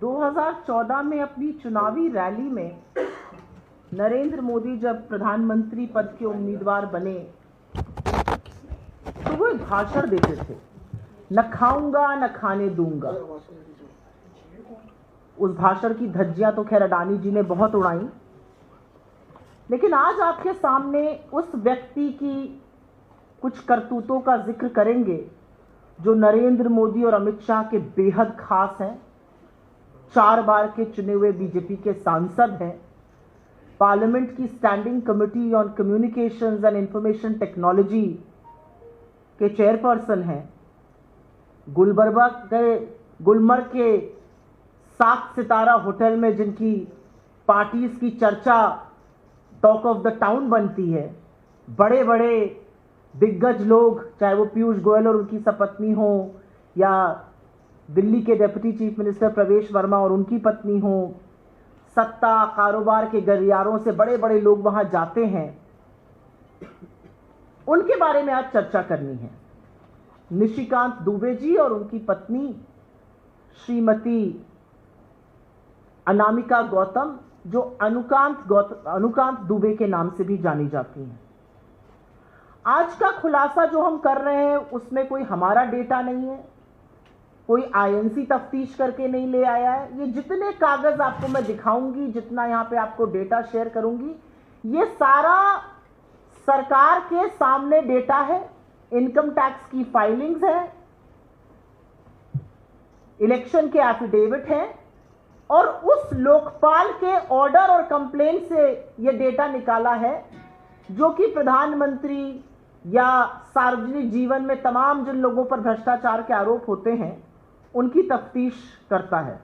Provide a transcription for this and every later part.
2014 में अपनी चुनावी रैली में नरेंद्र मोदी जब प्रधानमंत्री पद के उम्मीदवार बने तो वो एक भाषण देते थे, न खाऊंगा न खाने दूंगा। उस भाषण की धज्जियां तो खैर अडानी जी ने बहुत उड़ाई, लेकिन आज आपके सामने उस व्यक्ति की कुछ करतूतों का जिक्र करेंगे जो नरेंद्र मोदी और अमित शाह के बेहद खास हैं। 4 बार के चुने हुए बीजेपी के सांसद हैं, पार्लियामेंट की standing committee on communications and information technology के चेयरपर्सन हैं, गुलमर्ग के 7 सितारा होटल में जिनकी पार्टीज की चर्चा टॉक ऑफ द टाउन बनती है, बड़े बड़े दिग्गज लोग, चाहे वो पीयूष गोयल और उनकी सपत्नी हो या दिल्ली के डिप्टी चीफ मिनिस्टर प्रवेश वर्मा और उनकी पत्नी हो, सत्ता कारोबार के गलियारों से बड़े बड़े लोग वहां जाते हैं, उनके बारे में आज चर्चा करनी है। निशिकांत दुबे जी और उनकी पत्नी श्रीमती अनामिका गौतम, जो अनुकांत दुबे के नाम से भी जानी जाती हैं। आज का खुलासा जो हम कर रहे हैं उसमें कोई हमारा डेटा नहीं है, कोई आईएनसी तफ्तीश करके नहीं ले आया है। ये जितने कागज आपको मैं दिखाऊंगी, जितना यहां पे आपको डेटा शेयर करूंगी, ये सारा सरकार के सामने डेटा है, इनकम टैक्स की फाइलिंग्स है, इलेक्शन के एफिडेविट हैं और उस लोकपाल के ऑर्डर और कंप्लेंट से ये डेटा निकाला है जो कि प्रधानमंत्री या सार्वजनिक जीवन में तमाम जिन लोगों पर भ्रष्टाचार के आरोप होते हैं उनकी तफ्तीश करता है।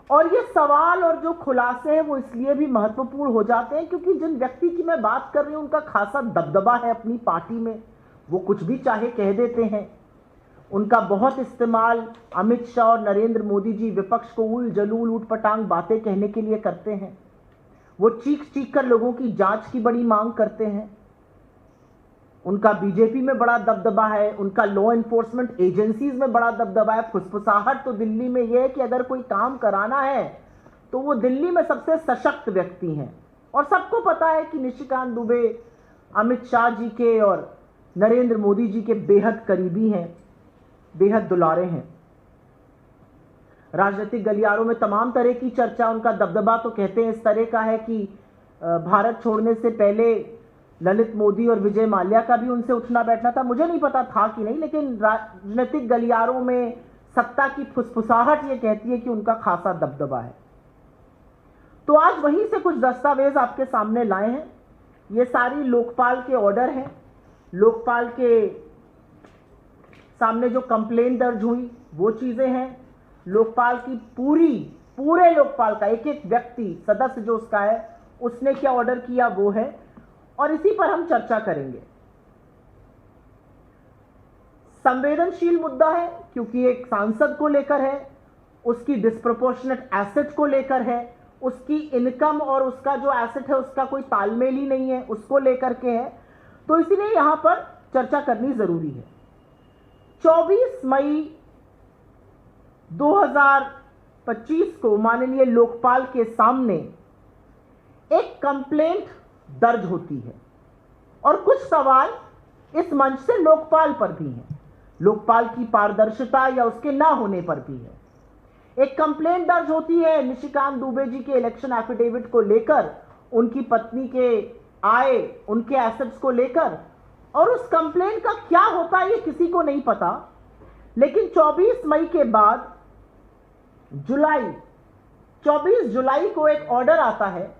और ये सवाल और जो खुलासे हैं वो इसलिए भी महत्वपूर्ण हो जाते हैं क्योंकि जिन व्यक्ति की मैं बात कर रही हूं उनका खासा दबदबा है अपनी पार्टी में, वो कुछ भी चाहे कह देते हैं। उनका बहुत इस्तेमाल अमित शाह और नरेंद्र मोदी जी विपक्ष को उल जलूल ऊटपटांग बातें कहने के लिए करते हैं। वो चीख चीख कर लोगों की जांच की बड़ी मांग करते हैं। उनका बीजेपी में बड़ा दबदबा है, उनका लॉ एनफोर्समेंट एजेंसीज में बड़ा दबदबा है। फुसफुसाहट तो दिल्ली में यह है कि अगर कोई काम कराना है तो वो दिल्ली में सबसे सशक्त व्यक्ति हैं। और सबको पता है कि निशिकांत दुबे अमित शाह जी के और नरेंद्र मोदी जी के बेहद करीबी हैं, बेहद दुलारे हैं। राजनीतिक गलियारों में तमाम तरह की चर्चा, उनका दबदबा तो कहते हैं इस तरह का है कि भारत छोड़ने से पहले ललित मोदी और विजय माल्या का भी उनसे उठना बैठना था। मुझे नहीं पता था कि नहीं, लेकिन राजनीतिक गलियारों में सत्ता की फुसफुसाहट ये कहती है कि उनका खासा दबदबा है। तो आज वहीं से कुछ दस्तावेज आपके सामने लाए हैं। ये सारी लोकपाल के ऑर्डर हैं। लोकपाल के सामने जो कंप्लेंट दर्ज हुई वो चीजें हैं। लोकपाल की पूरे लोकपाल का एक एक व्यक्ति सदस्य जो उसका है उसने क्या ऑर्डर किया वो है, और इसी पर हम चर्चा करेंगे। संवेदनशील मुद्दा है क्योंकि एक सांसद को लेकर है, उसकी डिस्प्रोपोर्शनेट एसेट को लेकर है, उसकी इनकम और उसका जो एसेट है उसका कोई तालमेल ही नहीं है, उसको लेकर के है। तो इसीलिए यहां पर चर्चा करनी जरूरी है। 24 मई 2025 को माननीय लोकपाल के सामने एक कंप्लेंट दर्ज होती है और कुछ सवाल इस मंच से लोकपाल पर भी हैं, लोकपाल की पारदर्शिता या उसके ना होने पर भी है। एक कंप्लेंट दर्ज होती है निशिकांत दुबे जी के इलेक्शन एफिडेविट को लेकर, उनकी पत्नी के आय, उनके एसेट्स को लेकर, और उस कंप्लेंट का क्या होता है ये किसी को नहीं पता। लेकिन 24 मई के बाद 24 जुलाई को एक ऑर्डर आता है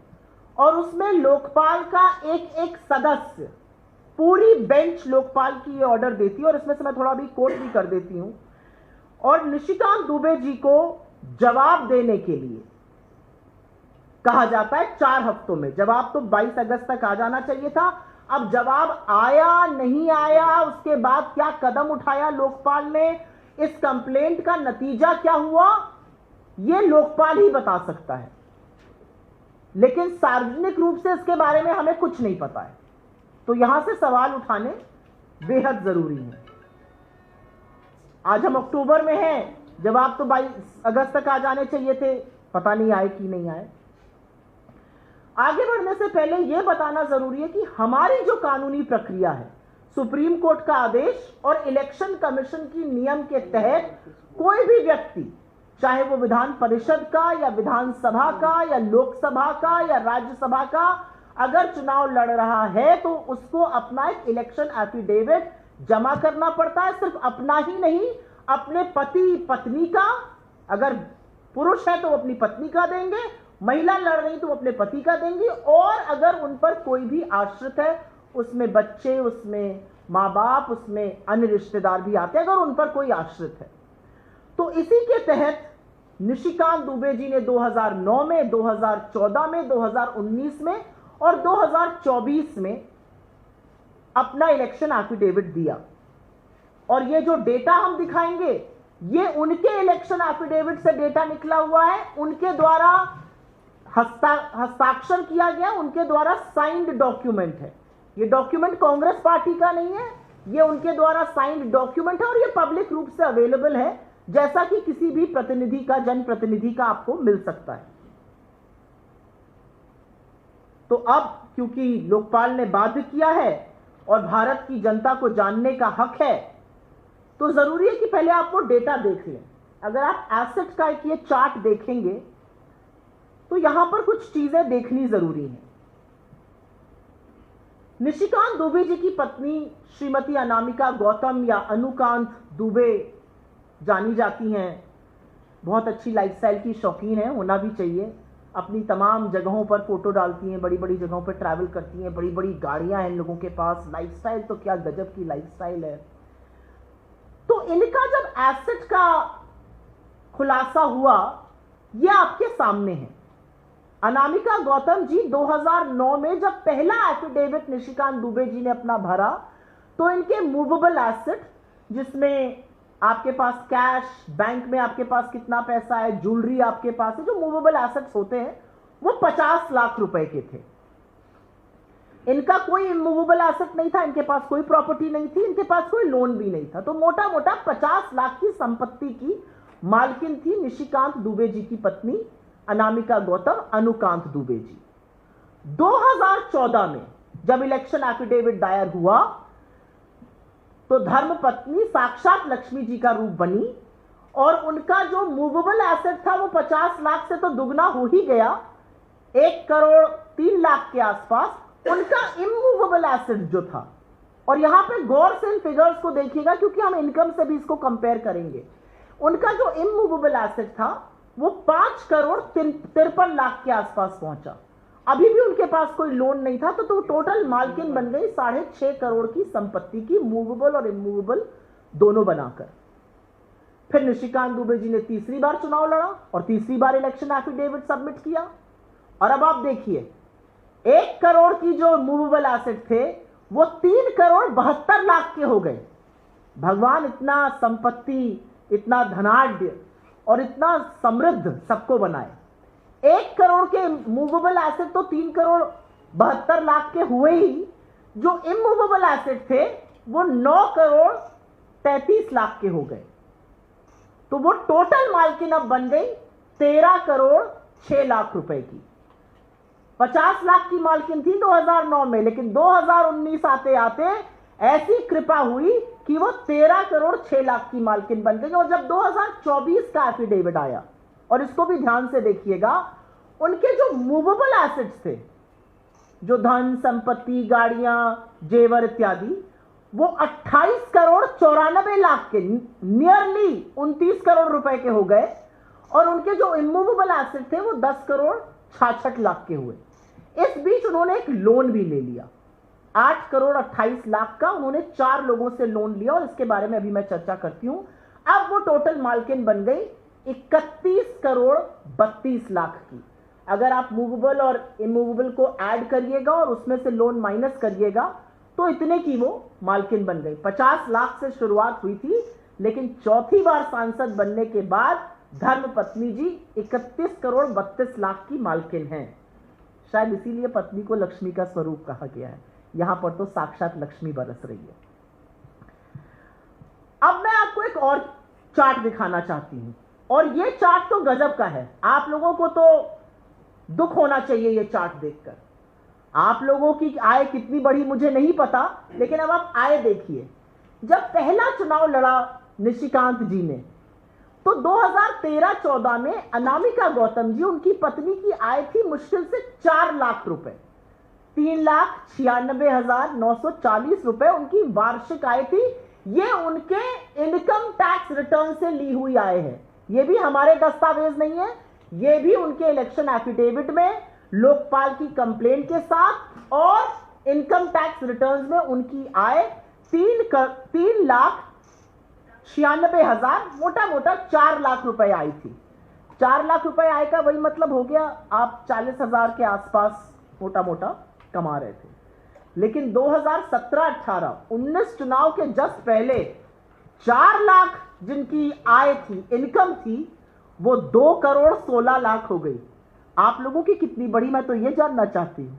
और उसमें लोकपाल का एक एक सदस्य, पूरी बेंच लोकपाल की ये ऑर्डर देती है और इसमें से मैं थोड़ा भी कोट भी कर देती हूं। और निशिकांत दुबे जी को जवाब देने के लिए कहा जाता है 4 हफ्तों में। जवाब तो 22 अगस्त तक आ जाना चाहिए था। अब जवाब आया नहीं आया, उसके बाद क्या कदम उठाया लोकपाल ने, इस कंप्लेंट का नतीजा क्या हुआ, यह लोकपाल ही बता सकता है। लेकिन सार्वजनिक रूप से इसके बारे में हमें कुछ नहीं पता है, तो यहां से सवाल उठाने बेहद जरूरी है। आज हम अक्टूबर में हैं, जवाब तो 22 अगस्त तक आ जाने चाहिए थे, पता नहीं आए कि नहीं आए। आगे बढ़ने से पहले यह बताना जरूरी है कि हमारी जो कानूनी प्रक्रिया है, सुप्रीम कोर्ट का आदेश और इलेक्शन कमीशन की नियम के तहत कोई भी व्यक्ति, चाहे वो विधान परिषद का या विधानसभा का या लोकसभा का या राज्यसभा का, अगर चुनाव लड़ रहा है तो उसको अपना एक इलेक्शन एफिडेविट जमा करना पड़ता है। सिर्फ अपना ही नहीं, अपने पति पत्नी का, अगर पुरुष है तो अपनी पत्नी का देंगे, महिला लड़ रही तो अपने पति का देंगी, और अगर उन पर कोई भी आश्रित है, उसमें बच्चे, उसमें माँ बाप, उसमें अन्य रिश्तेदार भी आते हैं, अगर उन पर कोई आश्रित है। तो इसी के तहत निशिकांत दुबे जी ने 2009 में, 2014 में, 2019 में और 2024 में अपना इलेक्शन एफिडेविट दिया। और ये जो डेटा हम दिखाएंगे, ये उनके इलेक्शन एफिडेविट से डेटा निकला हुआ है, उनके द्वारा हस्ताक्षर किया गया, उनके द्वारा साइंड डॉक्यूमेंट है। ये डॉक्यूमेंट कांग्रेस पार्टी का नहीं है, ये उनके द्वारा साइंड डॉक्यूमेंट है और ये पब्लिक रूप से अवेलेबल है, जैसा कि किसी भी प्रतिनिधि का, जनप्रतिनिधि का आपको मिल सकता है। तो अब क्योंकि लोकपाल ने बाध्य किया है और भारत की जनता को जानने का हक है, तो जरूरी है कि पहले आप वो डेटा देख लें। अगर आप एसेट का एक ये चार्ट देखेंगे तो यहां पर कुछ चीजें देखनी जरूरी हैं। निशिकांत दुबे जी की पत्नी श्रीमती अनामिका गौतम या अनुकांत दुबे जानी जाती हैं, बहुत अच्छी लाइफस्टाइल की शौकीन है, होना भी चाहिए। अपनी तमाम जगहों पर फोटो डालती हैं, बड़ी बड़ी जगहों पर ट्रैवल करती हैं, बड़ी बड़ी गाड़ियां हैं इन लोगों के पास, लाइफस्टाइल तो क्या गजब की लाइफस्टाइल है। तो इनका जब एसेट का खुलासा हुआ, ये आपके सामने है। अनामिका गौतम जी 2009 में जब पहला एफिडेविट निशिकांत दुबे जी ने अपना भरा, तो इनके मूवेबल एसेट, जिसमें आपके पास कैश, बैंक में आपके पास कितना पैसा है, ज्वेलरी आपके पास है, जो मूवेबल एसेट्स होते हैं, वो 50 लाख रुपए के थे। इनका कोई इमूवेबल एसेट नहीं था, इनके पास कोई प्रॉपर्टी नहीं थी, इनके पास कोई लोन भी नहीं था। तो मोटा मोटा 50 लाख की संपत्ति की मालकिन थी निशिकांत दुबे जी की पत्नी अनामिका गौतम, अनुकांत दुबे जी। 2014 में जब इलेक्शन एफिडेविट दायर हुआ तो धर्मपत्नी साक्षात लक्ष्मी जी का रूप बनी और उनका जो मूवेबल एसेट था वो 50 लाख से तो दुगना हो ही गया, 1 करोड़ 3 लाख के आसपास उनका इमूवेबल एसेट जो था। और यहां पे गौर से इन फिगर्स को देखिएगा, क्योंकि हम इनकम से भी इसको कंपेयर करेंगे। उनका जो इमूवेबल एसेट था वो 5 करोड़ 53 लाख के आसपास पहुंचा। अभी भी उनके पास कोई लोन नहीं था, तो टोटल मालकिन बन गई 6.5 करोड़ की संपत्ति की, मूवेबल और इमूवेबल दोनों बनाकर। फिर निशिकांत दुबे जी ने तीसरी बार चुनाव लड़ा और तीसरी बार इलेक्शन एफिडेविट सबमिट किया। और अब आप देखिए, 1 करोड़ की जो मूवेबल एसेट थे वो 3 करोड़ 72 लाख के हो गए। भगवान इतना संपत्ति, इतना धनाढ्य और इतना समृद्ध सबको बनाए। 1 करोड़ के मूवेबल एसेट तो 3 करोड़ 72 लाख के हुए ही, जो इमूवेबल एसेट थे वो 9 करोड़ 33 लाख के हो गए। तो वो टोटल मालकिन अब बन गई 13 करोड़ 6 लाख रुपए की। 50 लाख की मालकिन थी 2009 में, लेकिन 2019 आते आते ऐसी कृपा हुई कि वो 13 करोड़ 6 लाख की मालकिन बन गई। और जब 2024 का एफिडेविट आया, और इसको भी ध्यान से देखिएगा, उनके जो मूवेबल एसेट्स थे, जो धन संपत्ति, गाड़ियां, जेवर इत्यादि, वो 28 करोड़ 94 लाख के, नियरली 29 करोड़ रुपए के हो गए। और उनके जो इमूवेबल एसेट थे वो 10 करोड़ 66 लाख के हुए। इस बीच उन्होंने एक लोन भी ले लिया, 8 करोड़ 28 लाख का। उन्होंने 4 लोगों से लोन लिया और इसके बारे में अभी मैं चर्चा करती हूं। अब वो टोटल मालकिन बन गई 31 करोड़ 32 लाख की। अगर आप मूवेबल और इमूवेबल को ऐड करिएगा और उसमें से लोन माइनस करिएगा तो इतने की वो मालकिन बन गई। 50 लाख से शुरुआत हुई थी, लेकिन चौथी बार सांसद बनने के बाद धर्मपत्नी जी 31 करोड़ 32 लाख की मालकिन हैं। शायद इसीलिए पत्नी को लक्ष्मी का स्वरूप कहा गया है। यहां पर तो साक्षात लक्ष्मी बरस रही है। अब मैं आपको एक और चार्ट दिखाना चाहती हूं, और ये चार्ट तो गजब का है। आप लोगों को तो दुख होना चाहिए ये चार्ट देखकर। आप लोगों की आय कितनी बढ़ी मुझे नहीं पता, लेकिन अब आप आय देखिए। जब पहला चुनाव लड़ा निशिकांत जी ने, तो 2013-14 में अनामिका गौतम जी, उनकी पत्नी की आय थी मुश्किल से 4 लाख रुपए, 3,96,940 रुपए उनकी वार्षिक आय थी। ये उनके इनकम टैक्स रिटर्न से ली हुई आय है। ये भी हमारे दस्तावेज नहीं है, ये भी उनके इलेक्शन एफिडेविट में लोकपाल की कंप्लेंट के साथ और इनकम टैक्स रिटर्न्स में उनकी आय 3,96,000, मोटा मोटा 4 लाख रुपए आई थी। 4 लाख रुपए आय का वही मतलब हो गया, आप 40,000 के आसपास मोटा मोटा कमा रहे थे। लेकिन 2017-18 19 चुनाव के जस्ट पहले 4 लाख जिनकी आय थी, इनकम थी, वो 2,16,00,000 हो गई। आप लोगों की कितनी बड़ी, मैं तो ये जानना चाहती हूं।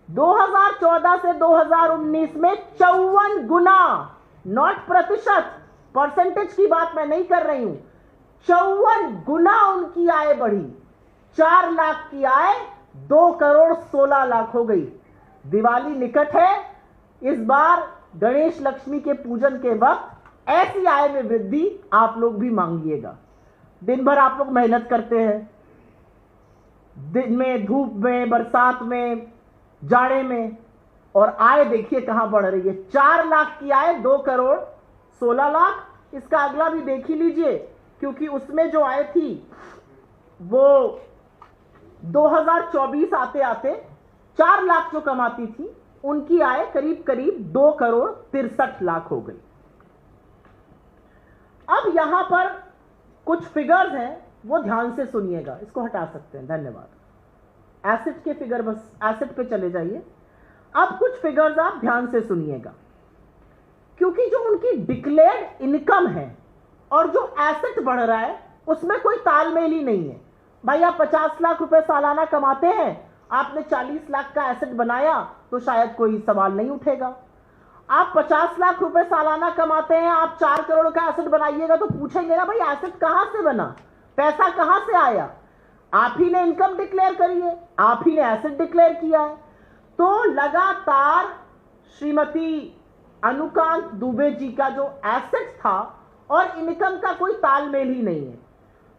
2014 से 2019 में 54 गुना, नॉट प्रतिशत, परसेंटेज की बात मैं नहीं कर रही हूं, 54 गुना उनकी आय बढ़ी। 4 लाख की आय 2,16,00,000 हो गई। दिवाली निकट है, इस बार गणेश लक्ष्मी के पूजन के वक्त ऐसी आय में वृद्धि आप लोग भी मांगिएगा। दिन भर आप लोग मेहनत करते हैं, दिन में, धूप में, बरसात में, जाड़े में, और आय देखिए कहां बढ़ रही है। 4 लाख की आय 2,16,00,000। इसका अगला भी देख ही लीजिए, क्योंकि उसमें जो आय थी वो 2024 आते आते 4 लाख जो कमाती थी, उनकी आय करीब करीब 2,63,00,000 हो गई। अब यहां पर कुछ फिगर्स हैं, वो ध्यान से सुनिएगा। इसको हटा सकते हैं, धन्यवाद। एसेट के फिगर, बस एसेट पे चले जाइए। अब कुछ फिगर्स आप ध्यान से सुनिएगा, क्योंकि जो उनकी डिक्लेयर्ड इनकम है और जो एसेट बढ़ रहा है उसमें कोई तालमेल ही नहीं है। भाई आप 50 लाख रुपए सालाना कमाते हैं, आपने 40 लाख का एसेट बनाया तो शायद कोई सवाल नहीं उठेगा। आप 50 लाख रुपए सालाना कमाते हैं, आप 4 करोड़ का एसेट बनाइएगा तो पूछेंगे ना, भाई एसेट कहां से बना, पैसा कहां से आया। आप ही ने इनकम डिक्लेयर करी है, आप ही ने एसेट डिक्लेयर किया है। तो लगातार श्रीमती अनुकांत दुबे जी का जो एसेट था और इनकम का कोई तालमेल ही नहीं है।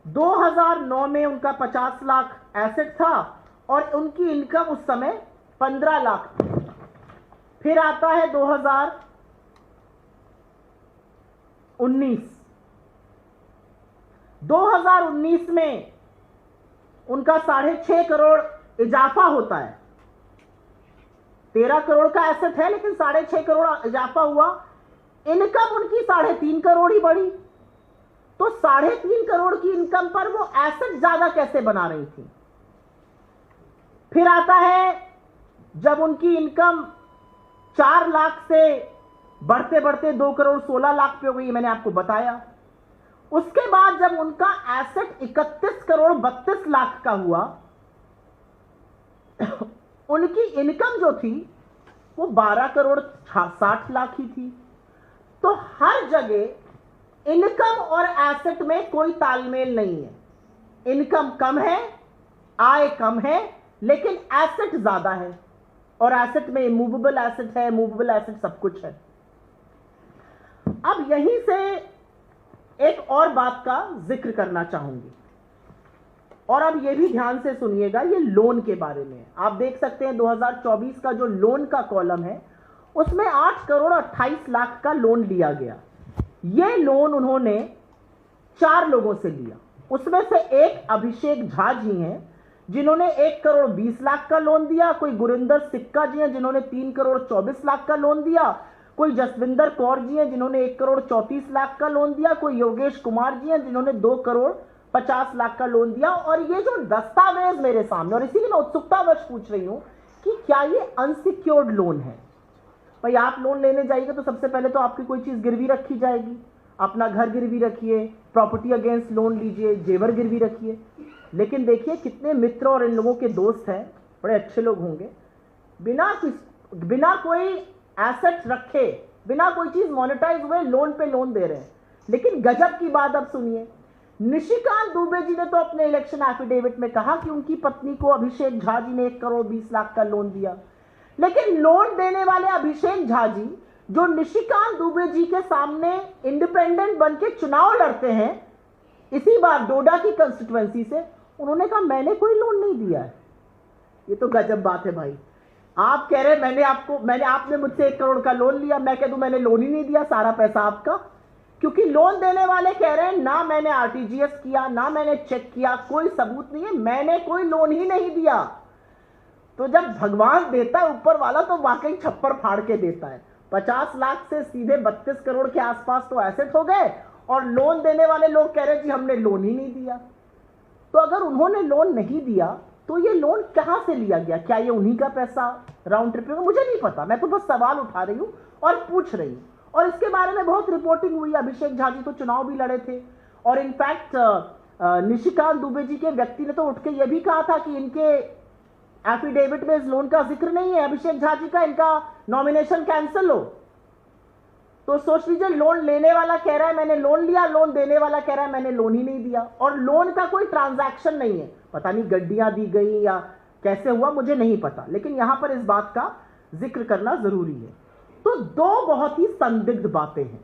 2009 में उनका 50 लाख एसेट था और उनकी इनकम उस समय 15 लाख थी। फिर आता है 2019 में उनका 6.5 करोड़ इजाफा होता है। 13 करोड़ का एसेट है, लेकिन 6.5 करोड़ इजाफा हुआ। इनकम उनकी 3.5 करोड़ ही बढ़ी। तो 3.5 करोड़ की इनकम पर वो एसेट ज्यादा कैसे बना रही थी। फिर आता है जब उनकी इनकम 4 लाख से बढ़ते बढ़ते 2,16,00,000 पे हो गई, मैंने आपको बताया। उसके बाद जब उनका एसेट 31,32,00,000 का हुआ, उनकी इनकम जो थी वो 12,60,00,000 ही थी। तो हर जगह इनकम और एसेट में कोई तालमेल नहीं है। इनकम कम है, आय कम है, लेकिन एसेट ज्यादा है, और एसेट में मूवेबल एसेट है, मूवेबल एसेट सब कुछ है। अब यहीं से एक और बात का जिक्र करना चाहूंगी, और अब यह भी ध्यान से सुनिएगा, ये लोन के बारे में। आप देख सकते हैं 2024 का जो लोन का कॉलम है, उसमें 8,28,00,000 का लोन लिया गया। ये लोन उन्होंने 4 लोगों से लिया। उसमें से एक अभिषेक झा जी हैं, जिन्होंने 1,20,00,000 का लोन दिया। कोई गुरिंदर सिक्का जी हैं, जिन्होंने 3,24,00,000 का लोन दिया। कोई जसविंदर कौर जी हैं, जिन्होंने 1,34,00,000 का लोन दिया। कोई योगेश कुमार जी हैं, जिन्होंने 2,50,00,000 का लोन दिया। और ये जो दस्तावेज मेरे सामने, और इसीलिए मैं उत्सुकतावश पूछ रही हूं कि क्या ये अनसिक्योर्ड लोन है। भाई आप लोन लेने जाइएगा तो सबसे पहले तो आपकी कोई चीज गिरवी रखी जाएगी। अपना घर गिरवी रखिए, प्रॉपर्टी अगेंस्ट लोन लीजिए, जेवर गिरवी रखिए। लेकिन देखिए कितने मित्र और इन लोगों के दोस्त हैं, बड़े अच्छे लोग होंगे, बिना कोई एसेट रखे, बिना कोई चीज मोनेटाइज हुए लोन पे लोन दे रहे हैं। लेकिन गजब की बात अब सुनिए, निशिकांत दुबे जी ने तो अपने इलेक्शन एफिडेविट में कहा कि उनकी पत्नी को अभिषेक झा जी ने 1 करोड़ 20 लाख का लोन दिया, लेकिन लोन देने वाले अभिषेक झा जी जो निशिकांत दुबे जी के सामने इंडिपेंडेंट बन के चुनाव लड़ते हैं इसी बार डोडा की कंस्टिट्यूएंसी से, उन्होंने कहा मैंने कोई लोन नहीं दिया है। ये तो गजब बात है भाई। आप कह रहे आपने मुझसे 1 करोड़ का लोन लिया, मैं कह दूं मैंने लोन ही नहीं दिया, सारा पैसा आपका। क्योंकि लोन देने वाले कह रहे हैं ना मैंने आरटीजीएस किया, ना मैंने चेक किया, कोई सबूत नहीं है, मैंने कोई लोन ही नहीं दिया। तो जब भगवान देता है ऊपर वाला तो वाकई छप्पर फाड़ के देता है। 50 लाख से सीधे 32 करोड़ के आसपास तो एसेट हो गए, और लोन देने वाले लोग कह रहे हैं कि हमने लोन ही नहीं दिया। तो अगर उन्होंने लोन नहीं दिया तो ये लोन कहां से लिया गया? क्या ये उन्हीं का पैसा राउंड ट्रिप में? मुझे नहीं पता, मैं तो बस सवाल उठा रही हूं और पूछ रही हूं। और इसके बारे में बहुत रिपोर्टिंग हुई। अभिषेक झा जी तो चुनाव भी लड़े थे, और इनफैक्ट निशिकांत दुबे जी के व्यक्ति ने तो उठ के यह भी कहा था कि इनके एफिडेविट में इस लोन का जिक्र नहीं है अभिषेक झा जी का, इनका नॉमिनेशन कैंसिल हो। तो सोच लीजिए, लोन लेने वाला कह रहा है मैंने लोन लिया, लोन देने वाला कह रहा है मैंने लोन ही नहीं दिया, और लोन का कोई ट्रांजैक्शन नहीं है। पता नहीं गड्डियां दी गई या कैसे हुआ, मुझे नहीं पता, लेकिन यहां पर इस बात का जिक्र करना जरूरी है। तो 2 बहुत ही संदिग्ध बातें हैं।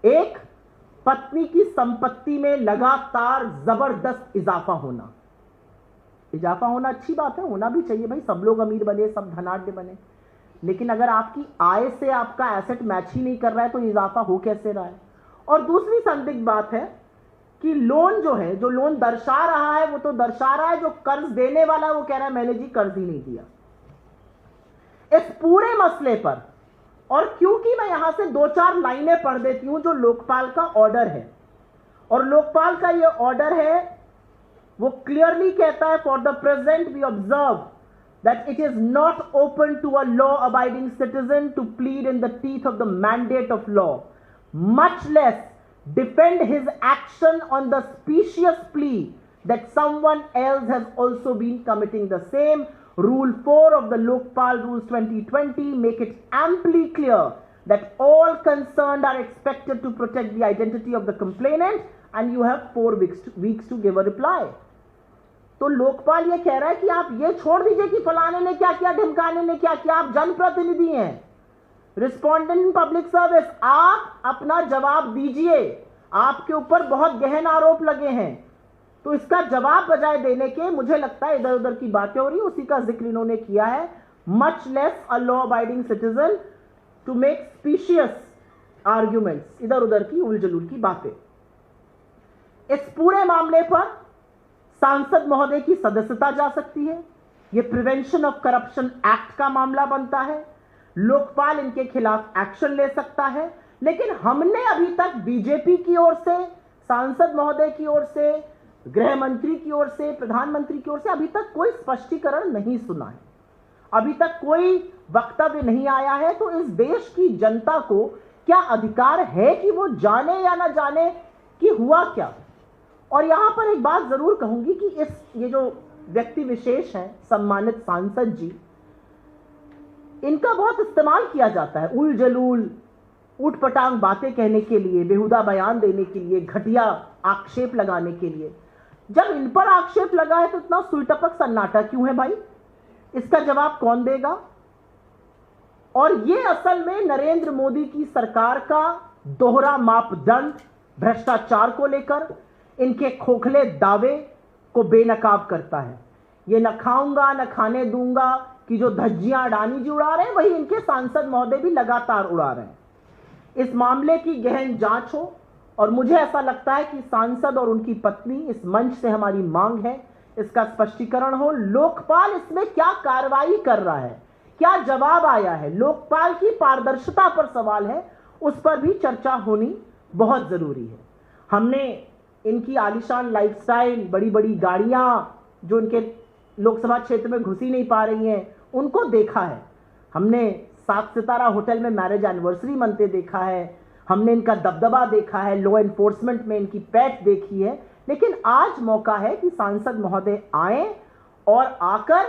एक, पत्नी की संपत्ति में लगातार जबरदस्त इजाफा होना अच्छी बात है, होना भी चाहिए भाई, सब लोग अमीर बने, सब धनाढ्य बने। लेकिन अगर आपकी आय से आपका एसेट मैच ही नहीं कर रहा है तो इजाफा हो कैसे रहा है? और दूसरी संदिग्ध बात है कि लोन जो है, जो लोन दर्शा रहा है वो तो दर्शा रहा है, जो कर्ज देने वाला है वो कह रहा है मैंने जी कर्ज ही नहीं दिया। इस पूरे मसले पर, और क्योंकि मैं यहां से 2-4 लाइनें पढ़ देती हूं जो लोकपाल का ऑर्डर है, और लोकपाल का ये ऑर्डर है वो क्लियरली कहता है, for the present we observe that it is not open to a law-abiding citizen to plead in the teeth of the mandate of law, much less defend his action on the specious plea that someone else has also been committing the same. Rule 4 of the Lokpal Rules 2020 make it amply clear that all concerned are expected to protect the identity of the complainant, and you have 4 weeks to give a reply. तो लोकपाल ये कह रहा है कि आप ये छोड़ दीजिए कि फलाने ने क्या किया, ढिमकाने ने क्या किया, आप जनप्रतिनिधि हैं, रिस्पोंडेंट इन पब्लिक सर्विस, आप अपना जवाब दीजिए। आपके ऊपर बहुत गहन आरोप लगे हैं, तो इसका जवाब बजाय देने के मुझे लगता है इधर उधर की बातें हो रही, उसी का जिक्र इन्होंने किया है। Much less a law abiding citizen to make specious arguments, इधर उधर की उलझुल की बातें। इस पूरे मामले पर सांसद महोदय की सदस्यता जा सकती है। यह प्रिवेंशन ऑफ करप्शन एक्ट का मामला बनता है, लोकपाल इनके खिलाफ एक्शन ले सकता है। लेकिन हमने अभी तक बीजेपी की ओर से, सांसद महोदय की ओर से, गृह मंत्री की ओर से, प्रधानमंत्री की ओर से अभी तक कोई स्पष्टीकरण नहीं सुना है, अभी तक कोई वक्तव्य नहीं आया है। तो इस देश की जनता को क्या अधिकार है कि वो जाने या ना जाने कि हुआ क्या? और यहां पर एक बात जरूर कहूंगी कि ये जो व्यक्ति विशेष हैं, सम्मानित सांसद जी, इनका बहुत इस्तेमाल किया जाता है उल जलूल ऊटपटांग बातें कहने के लिए, बेहुदा बयान देने के लिए, घटिया आक्षेप लगाने के लिए। जब इन पर आक्षेप लगा है तो इतना सुईटपक सन्नाटा क्यों है भाई? इसका जवाब कौन देगा? और ये असल में नरेंद्र मोदी की सरकार का दोहरा मापदंड भ्रष्टाचार को लेकर, इनके खोखले दावे को बेनकाब करता है। ये न खाऊंगा न खाने दूंगा कि जो धज्जियां अडानी जी उड़ा रहे हैं वही इनके सांसद महोदय भी लगातार उड़ा रहे हैं। इस मामले की गहन जांच हो, और मुझे ऐसा लगता है कि सांसद और उनकी पत्नी, इस मंच से हमारी मांग है, इसका स्पष्टीकरण हो। लोकपाल इसमें क्या कार्रवाई कर रहा है, क्या जवाब आया है, लोकपाल की पारदर्शिता पर सवाल है, उस पर भी चर्चा होनी बहुत जरूरी है। हमने इनकी आलीशान लाइफस्टाइल, बड़ी बड़ी गाड़ियां जो इनके लोकसभा क्षेत्र में घुसी नहीं पा रही हैं, उनको देखा है। हमने 7 सितारा होटल में मैरिज एनिवर्सरी मनते देखा है, हमने इनका दबदबा देखा है, लॉ एनफोर्समेंट में इनकी पैठ देखी है। लेकिन आज मौका है कि सांसद महोदय आए और आकर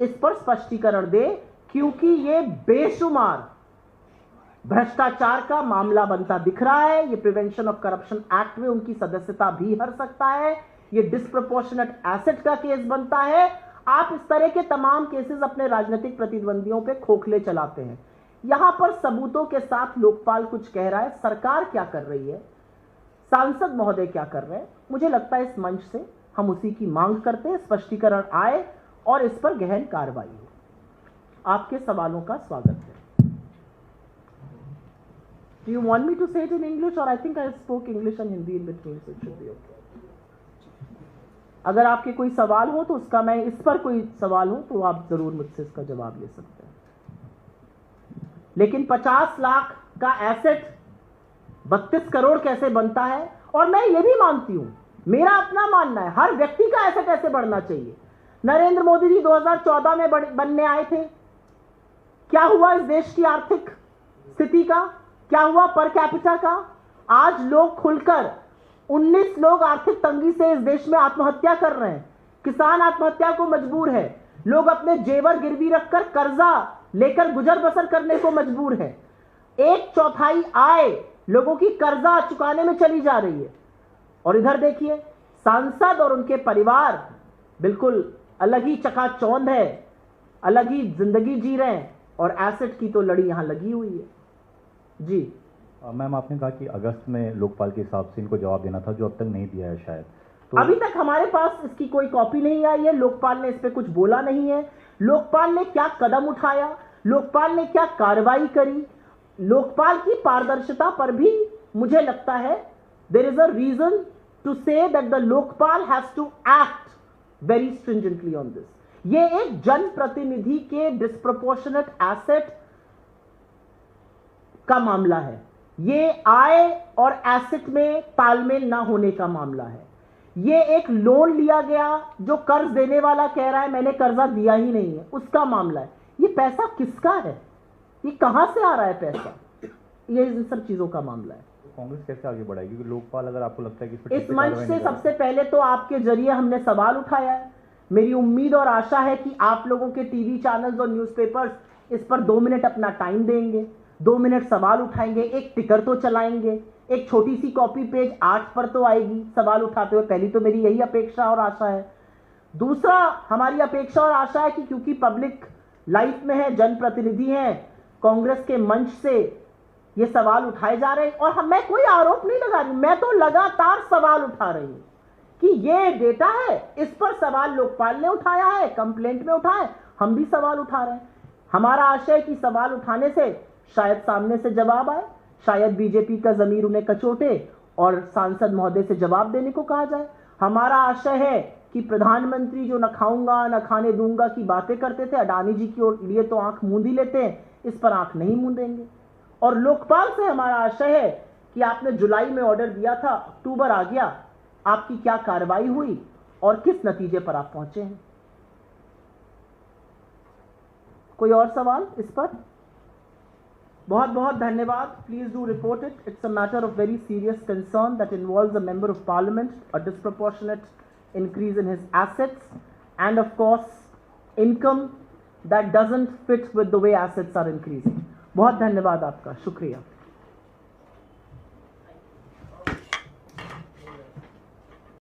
इस पर स्पष्टीकरण दे, क्योंकि ये बेशुमार भ्रष्टाचार का मामला बनता दिख रहा है। ये प्रिवेंशन ऑफ करप्शन एक्ट में उनकी सदस्यता भी हर सकता है। ये डिस्प्रपोर्शनेट एसेट का केस बनता है। आप इस तरह के तमाम केसेस अपने राजनीतिक प्रतिद्वंदियों पे खोखले चलाते हैं। यहां पर सबूतों के साथ लोकपाल कुछ कह रहा है, सरकार क्या कर रही है, सांसद महोदय क्या कर रहे हैं। मुझे लगता है इस मंच से हम उसी की मांग करते हैं, स्पष्टीकरण आए और इस पर गहन कार्रवाई हो। आपके सवालों का स्वागत है। Do you want me to say it in English, or I think I spoke English and Hindi in between, so it should be okay. अगर आपके कोई सवाल हो तो उसका, मैं इस पर कोई सवाल हो तो आप जरूर मुझसे इसका जवाब ले सकते हैं। लेकिन 50 लाख का एसेट 32 करोड़ कैसे बनता है? और मैं ये भी मानती हूं, मेरा अपना मानना है, हर व्यक्ति का एसेट ऐसे बढ़ना चाहिए। नरेंद्र मोदी जी 2014 में बनने आए थे, क्या हुआ इस देश की आर्थिक स्थिति का, क्या हुआ पर कैपिटा का? आज लोग खुलकर 19 लोग आर्थिक तंगी से इस देश में आत्महत्या कर रहे हैं। किसान आत्महत्या को मजबूर है, लोग अपने जेवर गिरवी रखकर कर्जा लेकर गुजर बसर करने को मजबूर है। 1/4 आय लोगों की कर्जा चुकाने में चली जा रही है। और इधर देखिए, सांसद और उनके परिवार बिल्कुल अलग ही चकाचौंध है, अलग ही जिंदगी जी रहे हैं, और एसेट की तो लड़ी यहां लगी हुई है। जी मैम, आपने कहा कि अगस्त में लोकपाल के हिसाब से इनको जवाब देना था, जो अब तक नहीं दिया है शायद। तो अभी तक हमारे पास इसकी कोई कॉपी नहीं आई है। लोकपाल ने इस पे कुछ बोला नहीं है। लोकपाल ने क्या कदम उठाया, लोकपाल ने क्या कार्रवाई करी, लोकपाल की पारदर्शिता पर भी मुझे लगता है there is a reason to say that the Lokpal has to act very stringently on this. ये एक जनप्रतिनिधि के डिस्प्रपोर्शनेट एसेट का मामला है। ये आय और एसेट में तालमेल ना होने का मामला है। ये एक लोन लिया गया जो कर्ज देने वाला कह रहा है मैंने कर्जा दिया ही नहीं है, उसका मामला है। ये पैसा किसका है, ये कहां से आ रहा है पैसा, ये इन सब चीजों का मामला है। कांग्रेस कैसे आगे बढ़ाएगी? क्योंकि लोकपाल, अगर आपको लगता है कि इस मंच से सबसे पहले तो आपके जरिए हमने सवाल उठाया है। मेरी उम्मीद और आशा है कि आप लोगों के टीवी चैनल्स और न्यूज़पेपर्स इस पर 2 मिनट अपना टाइम देंगे, 2 मिनट सवाल उठाएंगे, एक टिकर तो चलाएंगे, एक छोटी सी कॉपी पेज 8 पर तो आएगी सवाल उठाते हुए। पहली तो मेरी यही अपेक्षा और आशा है। दूसरा, हमारी अपेक्षा और आशा है कि क्योंकि पब्लिक लाइफ में है, जनप्रतिनिधि हैं, कांग्रेस के मंच से ये सवाल उठाए जा रहे हैं। और मैं कोई आरोप नहीं लगा रही, मैं तो लगातार सवाल उठा रही हूं कि ये डेटा है, इस पर सवाल लोकपाल ने उठाया है, कंप्लेंट में उठाए, हम भी सवाल उठा रहे हैं। हमारा आशय है कि सवाल उठाने से शायद सामने से जवाब आए, शायद बीजेपी का जमीर उन्हें कचोटे और सांसद महोदय से जवाब देने को कहा जाए। हमारा आशय है कि प्रधानमंत्री जो न खाऊंगा न खाने दूंगा की बातें करते थे, अडानी जी की लिए तो आंख मूंद ही लेते हैं, इस पर आंख नहीं मूंदेंगे। और लोकपाल से हमारा आशय है कि आपने जुलाई में ऑर्डर दिया था, अक्टूबर आ गया, आपकी क्या कार्रवाई हुई और किस नतीजे पर आप पहुंचे हैं। कोई और सवाल इस पर? बहुत बहुत धन्यवाद। Please do report it. It's a matter of very serious concern that involves a member of parliament, a disproportionate increase in his assets, and of course income that doesn't fit with the way assets are increasing. बहुत धन्यवाद आपका, शुक्रिया।